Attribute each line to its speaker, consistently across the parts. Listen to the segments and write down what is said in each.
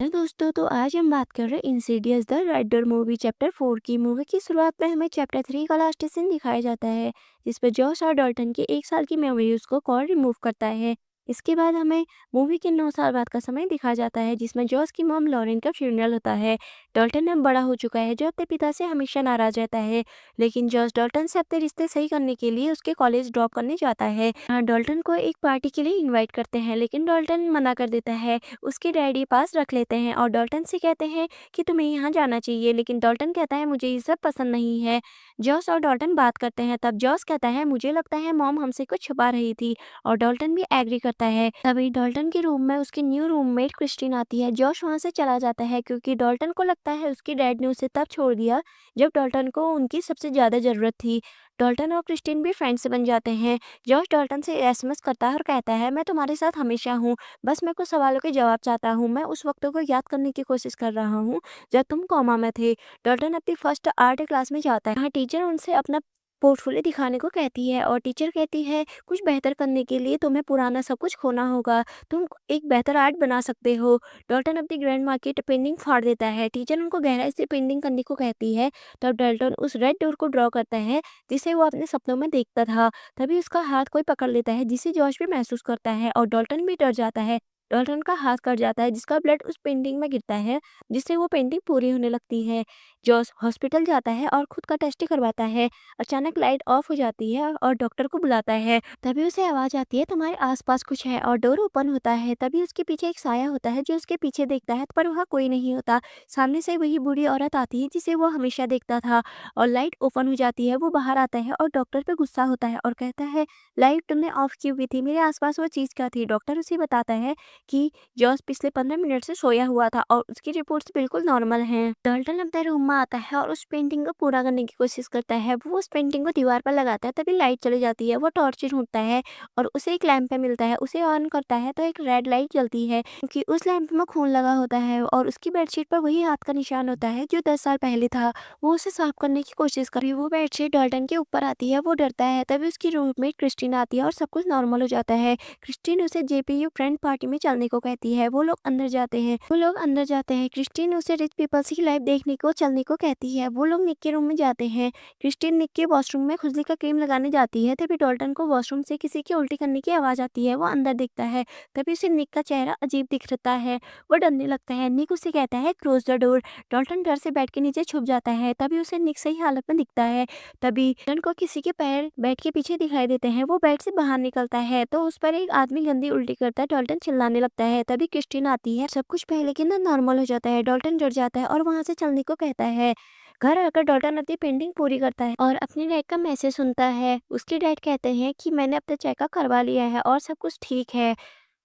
Speaker 1: Hello दोस्तों, तो आज हम बात कर रहे हैं Insidious the red door movie chapter 4 की। मूवी की शुरुआत में हमें चैप्टर 3 का लास्ट सीन दिखाया जाता है, जिसपे जॉश और डॉल्टन की 1 साल की मेमोरीज को कॉल रिमूव करता है। इसके बाद हमें मूवी के 9 साल बाद का समय दिखाया जाता है, जिसमें जॉश की मॉम लॉरेन का फ्यूनरल होता है। डॉल्टन अब बड़ा हो चुका है, जो अपने पिता से हमेशा नाराज रहता है, लेकिन जॉश डॉल्टन से अपने रिश्ते सही करने के लिए उसके कॉलेज ड्रॉप करने जाता है। डॉल्टन को एक पार्टी के लिए इन्वाइट करते हैं, लेकिन डॉल्टन मना कर देता है। उसके डैडी पास रख लेते हैं और डॉल्टन से कहते हैं कि तुम्हें यहाँ जाना चाहिए, लेकिन डॉल्टन कहता है मुझे ये सब पसंद नहीं है। जॉस और डॉल्टन बात करते हैं, तब जॉस कहता है मुझे लगता है मॉम हमसे कुछ छुपा रही थी, और डॉल्टन भी एग्री करता है। तभी डॉल्टन के रूम में उसकी न्यू रूममेट क्रिस्टीन आती है। जॉश वहाँ से चला जाता है, क्योंकि डॉल्टन को लगता है उसके डैड ने उसे तब छोड़ दिया जब डॉल्टन को उनकी सबसे ज़्यादा ज़रूरत थी। डॉल्टन और क्रिस्टीन भी फ्रेंड्स बन जाते हैं। जॉश डॉल्टन से एसएमएस करता है और कहता है मैं तुम्हारे साथ हमेशा हूँ, बस मैं कुछ सवालों के जवाब चाहता हूँ। मैं उस वक़्तों को याद करने की कोशिश कर रहा हूँ जब तुम कोमा में थे। डॉल्टन अपनी फर्स्ट आर्ट क्लास में जाता है। यहाँ टीचर उनसे अपना पोर्टफोलियो दिखाने को कहती है, और टीचर कहती है कुछ बेहतर करने के लिए तुम्हें पुराना सब कुछ खोना होगा। तुम एक बेहतर आर्ट बना सकते हो। डॉल्टन अपनी ग्रैंड माँ की पेंटिंग फाड़ देता है। टीचर उनको गहराई से पेंटिंग करने को कहती है। तब डॉल्टन उस रेड डोर को ड्रॉ करता है जिसे वो अपने सपनों में देखता था। तभी उसका हाथ कोई पकड़ लेता है, जिसे जॉश भी महसूस करता है, और डॉल्टन भी डर जाता है। डॉल्टन का हाथ कट जाता है, जिसका ब्लड उस पेंटिंग में गिरता है, जिससे वो पेंटिंग पूरी होने लगती है। जॉश हॉस्पिटल जाता है और खुद का टेस्ट करवाता है। अचानक लाइट ऑफ हो जाती है और डॉक्टर को बुलाता है। तभी उसे आवाज आती है तुम्हारे आसपास कुछ है, और डोर ओपन होता है। तभी उसके पीछे एक साया होता है जो उसके पीछे देखता है, पर वहाँ कोई नहीं होता। सामने से वही बूढ़ी औरत आती है जिसे वो हमेशा देखता था, और लाइट ओपन हो जाती है। वो बाहर आता है और डॉक्टर पे गुस्सा होता है और कहता है लाइट तुमने ऑफ की हुई थी, मेरे आसपास वो चीज़ क्या थी। डॉक्टर उसे बताता है कि जॉस पिछले 15 मिनट से सोया हुआ था और उसकी रिपोर्ट्स बिल्कुल नॉर्मल हैं। डॉल्टन अपने रूम में आता है और उस पेंटिंग को पूरा करने की कोशिश करता है। वो उस पेंटिंग को दीवार पर लगाता है, तभी लाइट चली जाती है। वो टॉर्च ढूंढता है और उसे एक लैंप पे मिलता है। उसे ऑन करता है तो एक रेड लाइट जलती है, क्योंकि उस लैंप में खून लगा होता है, और उसकी बेडशीट पर वही हाथ का निशान होता है जो 10 साल पहले था। वो उसे साफ करने की कोशिश करी, वो बेडशीट डॉल्टन के ऊपर आती है। वो डरता है, तभी उसकी रूममेट क्रिस्टीन आती है और सब कुछ नॉर्मल हो जाता है। क्रिस्टीन उसे जेपीयू फ्रेंड पार्टी में चलने को कहती है। वो लोग अंदर जाते हैं। क्रिस्टीन उसे रिच पीपल्स की लाइफ देखने को चलने को कहती है। वो लोग निक के रूम में जाते हैं। क्रिस्टीन निक के वॉशरूम में खुजली का क्रीम लगाने जाती है, तभी डॉल्टन को वॉशरूम से किसी की उल्टी करने की आवाज आती है। वो अंदर देखता है, तभी उसे निक का चेहरा अजीब दिखता है। वो डरने लगता है। निक उसे कहता है क्लोज द डोर। डॉल्टन डर से बेड के नीचे छुप जाता है, तभी उसे निक सही हालत में दिखता है। तभी डॉल्टन को किसी के पैर बेड के पीछे दिखाई देते हैं। वो बेड से बाहर निकलता है तो उस पर एक आदमी गंदी उल्टी करता है। डॉल्टन चिल्लाने लगता है, तभी क्रिस्टीन आती है। सब कुछ पहले के ना नॉर्मल हो जाता है। डॉल्टन डर जाता है और वहां से चलने को कहता है। घर आकर डॉल्टन अपनी पेंटिंग पूरी करता है और अपने डैड का मैसेज सुनता है। उसके डैड कहते हैं कि मैंने अपना चेकअप करवा लिया है और सब कुछ ठीक है।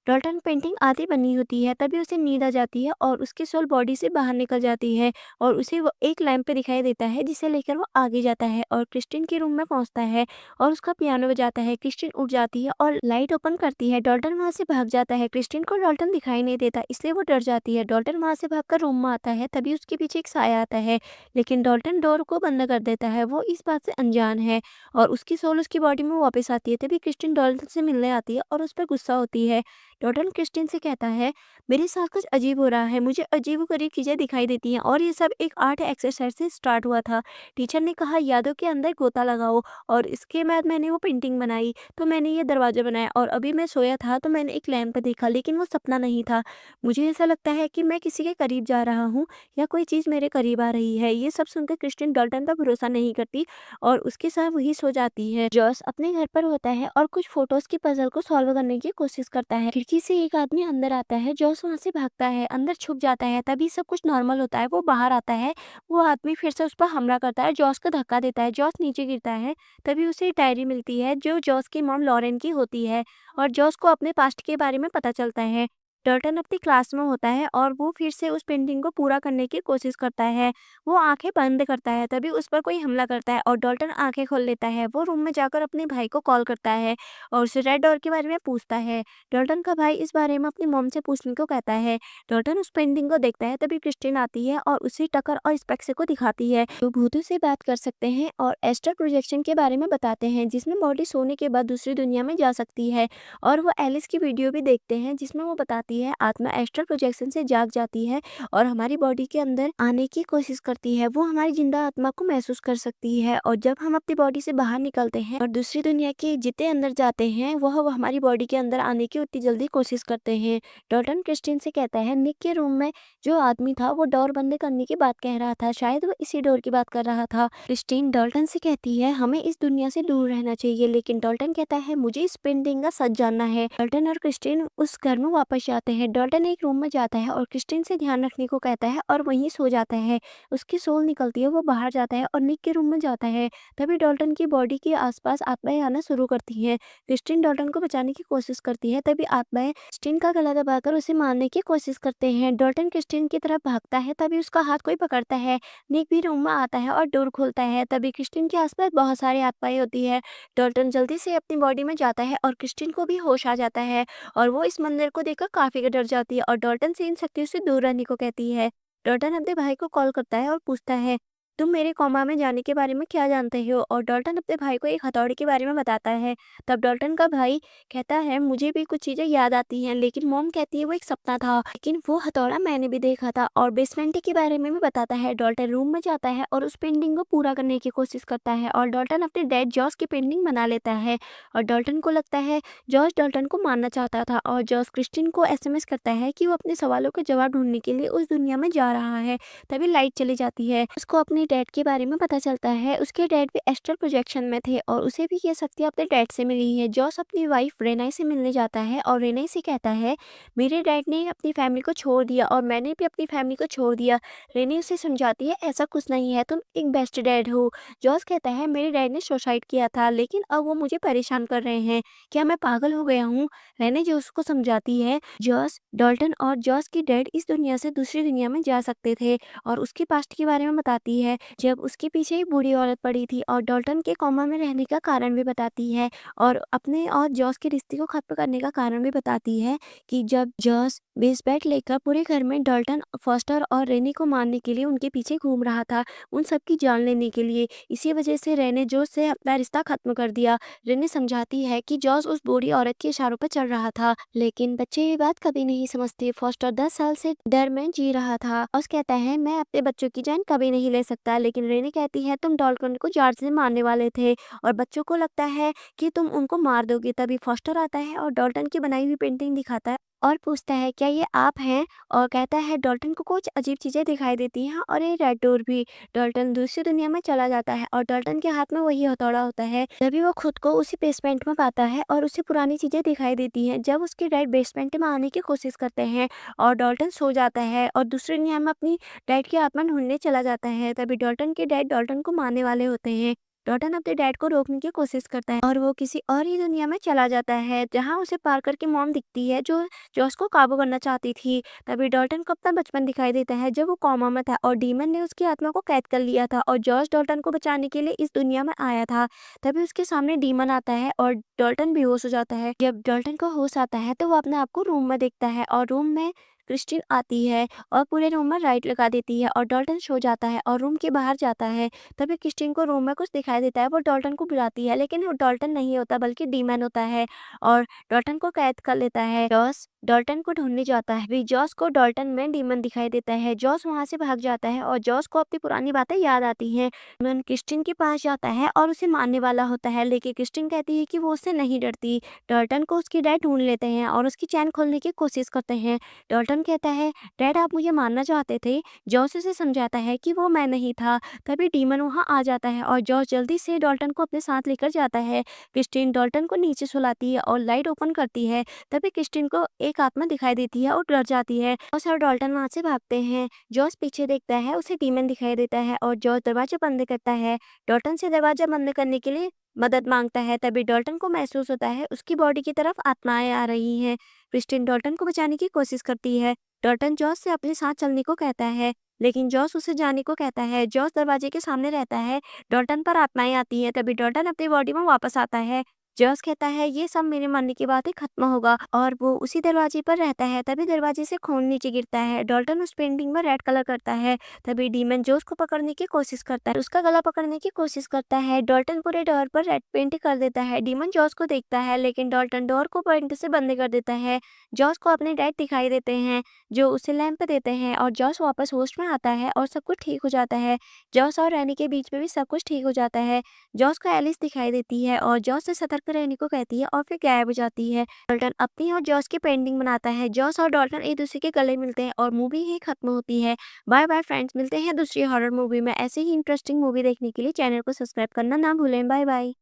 Speaker 1: डॉल्टन पेंटिंग आधी बनी होती है, तभी उसे नींद आ जाती है और उसकी सोल बॉडी से बाहर निकल जाती है, और उसे वो एक लैंप पे दिखाई देता है, जिसे लेकर वो आगे जाता है और क्रिस्टीन के रूम में पहुंचता है और उसका पियानो बजाता है। क्रिस्टीन उठ जाती है और लाइट ओपन करती है। डॉल्टन वहां से भाग जाता है। क्रिस्टीन को डॉल्टन दिखाई नहीं देता, इसलिए वो डर जाती है। डॉल्टन वहां से भागकर रूम में आता है, तभी उसके पीछे एक साया आता है, लेकिन डॉल्टन डोर को बंद कर देता है। वो इस बात से अनजान है और उसकी सोल उसकी बॉडी में वापस आती है। तभी क्रिस्टीन डॉल्टन से मिलने आती है और उस पर गुस्सा होती है। डॉल्टन क्रिस्टीन से कहता है मेरे साथ कुछ अजीब हो रहा है, मुझे अजीबोगरीब चीजें दिखाई देती हैं, और ये सब एक आर्ट एक्सरसाइज से स्टार्ट हुआ था। टीचर ने कहा यादों के अंदर गोता लगाओ, और इसके बाद मैंने वो पेंटिंग बनाई, तो मैंने ये दरवाजा बनाया, और अभी मैं सोया था तो मैंने एक लैंप देखा, लेकिन वो सपना नहीं था। मुझे ऐसा लगता है कि मैं किसी के करीब जा रहा हूँ या कोई चीज़ मेरे करीब आ रही है। ये सब सुनकर क्रिस्टीन डॉल्टन पर भरोसा नहीं करती और उसके साथ वही सो जाती है। जॉस अपने घर पर होता है और कुछ फोटोज की पजल को सॉल्व करने की कोशिश करता है। खिड़की से एक आदमी अंदर आता है। जॉस वहां से भागता है, अंदर छुप जाता है। तभी सब कुछ नॉर्मल होता है। वो बाहर आता है। वो आदमी फिर से उस पर हमला करता है, जॉस को धक्का देता है। जॉस नीचे गिरता है। तभी उसे एक डायरी मिलती है जो जॉस की मॉम लॉरेन की होती है, और जॉस को अपने पास्ट के बारे में पता चलता है। डॉल्टन अपनी क्लास में होता है और वो फिर से उस पेंटिंग को पूरा करने की कोशिश करता है। वो आंखें बंद करता है, तभी उस पर कोई हमला करता है और डॉल्टन आंखें खोल लेता है। वो रूम में जाकर अपने भाई को कॉल करता है और उसे रेड डोर के बारे में पूछता है। डॉल्टन का भाई इस बारे में अपनी मॉम से पूछने को कहता है। डॉल्टन उस पेंटिंग को देखता है, तभी क्रिस्टीन आती है और उसे टकर और स्पेक्स को दिखाती है, जो भूतों से बात कर सकते हैं और एस्ट्रल प्रोजेक्शन के बारे में बताते हैं, जिसमें बॉडी सोने के बाद दूसरी दुनिया में जा सकती है। और वो एलिस की वीडियो भी देखते हैं, जिसमें वो बताती जाती है, आत्मा एस्ट्रल प्रोजेक्शन से जाग जाती है और हमारी बॉडी के अंदर आने की कोशिश करती है। वो हमारी जिंदा आत्मा को महसूस कर सकती है और जब हम अपनी बॉडी से बाहर निकलते हैं और दूसरी दुनिया के जितने अंदर जाते हैं वह हमारी बॉडी के अंदर आने की उतनी जल्दी कोशिश करते हैं। डॉल्टन क्रिस्टीन से कहता है निक के रूम में जो आदमी था वो डोर बंद करने की बात कह रहा था, शायद वो इसी डोर की बात कर रहा था। क्रिस्टीन डॉल्टन से कहती है हमें इस दुनिया से दूर रहना चाहिए, लेकिन डॉल्टन कहता है मुझे इस पेंटिंग का सच जानना है। डॉल्टन और क्रिस्टीन उस घर में वापस जाते हैं। डॉल्टन एक रूम में जाता है और क्रिस्टीन से ध्यान रखने को कहता है और वहीं सो जाता है। उसकी सोल निकलती है, वो बाहर जाता है और निक के रूम में जाता है। तभी डॉल्टन की बॉडी के आसपास आत्माएं आना शुरू करती हैं। क्रिस्टीन डॉल्टन को बचाने की कोशिश करती है, तभी आत्माएं क्रिस्टीन का गला दबाकर उसे मारने की कोशिश करते हैं। डॉल्टन क्रिस्टीन की तरफ भागता है, तभी उसका हाथ कोई पकड़ता है। निक भी रूम में आता है और डोर खोलता है, तभी क्रिस्टीन के आसपास बहुत सारी आत्माएं होती है। डॉल्टन जल्दी से अपनी बॉडी में जाता है और क्रिस्टीन को भी होश आ जाता है और वो इस मंदिर को देखकर काफी डर जाती है और डॉल्टन से इन शक्तियों से दूर रहने को कहती है। डॉल्टन अपने भाई को कॉल करता है और पूछता है तुम मेरे कोमा में जाने के बारे में क्या जानते हो, और डॉल्टन अपने भाई को एक हथौड़े के बारे में बताता है। तब डॉल्टन का भाई कहता है मुझे भी कुछ चीजें याद आती हैं, लेकिन मॉम कहती है वो एक सपना था, लेकिन वो हथौड़ा मैंने भी देखा था, और बेसमेंट के बारे में भी बताता है। डॉल्टन रूम में जाता है और उस पेंटिंग को पूरा करने की कोशिश करता है और डॉल्टन अपने डैड जॉस की पेंटिंग बना लेता है और डॉल्टन को लगता है जॉर्ज डॉल्टन को मारना चाहता था और जॉर्ज क्रिस्टीन को एसएमएस करता है कि वो अपने सवालों के जवाब ढूंढने के लिए उस दुनिया में जा रहा है। तभी लाइट चली जाती है। उसको अपने डैड के बारे में पता चलता है। उसके डैड भी एस्ट्रल प्रोजेक्शन में थे और उसे भी ये शक्ति अपने डैड से मिली है। जॉस अपनी वाइफ रेनाई से मिलने जाता है और रेनाई से कहता है मेरे डैड ने अपनी फैमिली को छोड़ दिया और मैंने भी अपनी फैमिली को छोड़ दिया। रेनाई उसे समझाती है ऐसा कुछ नहीं है, तुम एक बेस्ट डैड हो। जॉस कहता है मेरे डैड ने सुसाइड किया था, लेकिन अब वो मुझे परेशान कर रहे हैं, क्या मैं पागल हो गया हूँ। रेनाई जॉस को समझाती है जॉस, डॉल्टन और जॉस की डैड इस दुनिया से दूसरी दुनिया में जा सकते थे और उसके पास्ट के बारे में बताती है, जब उसके पीछे एक बूढ़ी औरत पड़ी थी, और डॉल्टन के कोमा में रहने का कारण भी बताती है और अपने और जॉस के रिश्ते को खत्म करने का कारण भी बताती है कि जब जॉस बेस बैट लेकर पूरे घर में डॉल्टन, फॉस्टर और रेनी को मारने के लिए उनके पीछे घूम रहा था, उन सबकी जान लेने के लिए। इसी वजह से रेने जॉस से अपना रिश्ता खत्म कर दिया। रेने समझाती है कि जॉस उस बूढ़ी औरत के इशारों पर चल रहा था, लेकिन बच्चे ये बात कभी नहीं समझते। फॉस्टर 10 साल से डर में जी रहा था। और कहता है मैं अपने बच्चों की जान कभी नहीं ले सकता, लेकिन रेनी कहती है तुम डॉल्टन को जार से मारने वाले थे और बच्चों को लगता है कि तुम उनको मार दोगे। तभी फॉस्टर आता है और डॉल्टन की बनाई हुई पेंटिंग दिखाता है और पूछता है क्या ये आप हैं, और कहता है डॉल्टन को कुछ अजीब चीजें दिखाई देती हैं और ये रेड डोर भी। डॉल्टन दूसरी दुनिया में चला जाता है और डॉल्टन के हाथ में वही हथौड़ा होता है। तभी वो खुद को उसी बेसमेंट में पाता है और उसे पुरानी चीजें दिखाई देती हैं। जब उसके डैड बेसमेंट में आने की कोशिश करते हैं और डॉल्टन सो जाता है और दूसरी दुनिया में अपनी डैड की आत्मा ढूंढने चला जाता है, तभी डॉल्टन के डैड डॉल्टन को मारने वाले होते हैं। डॉल्टन अपने डैड को रोकने की कोशिश करता है और वो किसी और ही दुनिया में चला जाता है, जहाँ उसे पार करके मॉम दिखती है जो जॉस को काबू करना चाहती थी। तभी डॉल्टन को अपना बचपन दिखाई देता है जब वो कोमा में था और डीमन ने उसकी आत्मा को कैद कर लिया था और जॉर्ज डॉल्टन को बचाने के लिए इस दुनिया में आया था। तभी उसके सामने डीमन आता है और डॉल्टन बेहोश हो जाता है। जब डॉल्टन को होश आता है तो वो अपने आप को रूम में देखता है और रूम में क्रिस्टीन आती है और पूरे रूम में लाइट लगा देती है और डॉल्टन सो जाता है और रूम के बाहर जाता है। तभी क्रिस्टीन को रूम में कुछ दिखाई देता है। वो डॉल्टन को बुलाती है, लेकिन वो डॉल्टन नहीं होता बल्कि डीमन होता है और डॉल्टन को कैद कर लेता है। जॉस डॉल्टन को ढूंढने जाता है, भी जॉस को डॉल्टन में डीमन दिखाई देता है। जॉस वहां से भाग जाता है और जॉस को अपनी पुरानी बातें याद आती हैं। डीमन क्रिस्टीन के पास जाता है और उसे मारने वाला होता है, लेकिन क्रिस्टीन कहती है कि वो उससे नहीं डरती। डॉल्टन को उसकी डैड ढूंढ लेते हैं और उसकी चैन खोलने की कोशिश करते हैं। डॉल्टन कहता है डैड आप मुझे मारना चाहते थे। जॉस उसे समझाता है कि वो मैं नहीं था। तभी डीमन वहां आ जाता है और जॉस जल्दी से डॉल्टन को अपने साथ लेकर जाता है। क्रिस्टीन डॉल्टन को नीचे सुलाती है और लाइट ओपन करती है। तभी क्रिस्टीन को एक आत्मा दिखाई देती है और डर जाती है। जॉस और डॉल्टन वहां से भागते हैं। जॉस पीछे देखता है, उसे डीमन दिखाई देता है और जॉस दरवाजा बंद करता है। डॉल्टन से दरवाजा बंद करने के लिए मदद मांगता है। तभी डॉल्टन को महसूस होता है उसकी बॉडी की तरफ आत्माएं आ रही हैं। क्रिस्टीन डॉल्टन को बचाने की कोशिश करती है। डॉल्टन जॉस से अपने साथ चलने को कहता है, लेकिन जॉस उसे जाने को कहता है। जॉस दरवाजे के सामने रहता है। डॉल्टन पर आत्माएं आती हैं। तभी डॉल्टन अपनी बॉडी में वापस आता है जॉस कहता है ये सब मेरे मरने के बाद ही खत्म होगा और वो उसी दरवाजे पर रहता है। तभी दरवाजे से खून नीचे गिरता है। डॉल्टन उस पेंटिंग में रेड कलर करता है। तभी डीमन जॉस को पकड़ने की कोशिश करता है, उसका गला पकड़ने की कोशिश करता है। डॉल्टन पूरे डोर पर रेड पेंट कर देता है। डीमन जॉस को देखता है लेकिन डॉल्टन डोर को पेंट से बंद कर देता है। जॉस को अपने डैड दिखाई देते हैं जो उसे लैंप देते हैं और जॉस वापस होश में आता है और सब कुछ ठीक हो जाता है। जॉस और रैनी के बीच में भी सब कुछ ठीक हो जाता है। जॉस को एलिस दिखाई देती है और जॉस से सतर्क रहने को कहती है और फिर गायब हो जाती है। डॉल्टन अपनी और जॉस की पेंटिंग बनाता है। जॉस और डॉल्टन एक दूसरे के गले मिलते हैं और मूवी ही खत्म होती है। बाय बाय फ्रेंड्स, मिलते हैं दूसरी हॉरर मूवी में। ऐसे ही इंटरेस्टिंग मूवी देखने के लिए चैनल को सब्सक्राइब करना ना भूलें। Bye bye.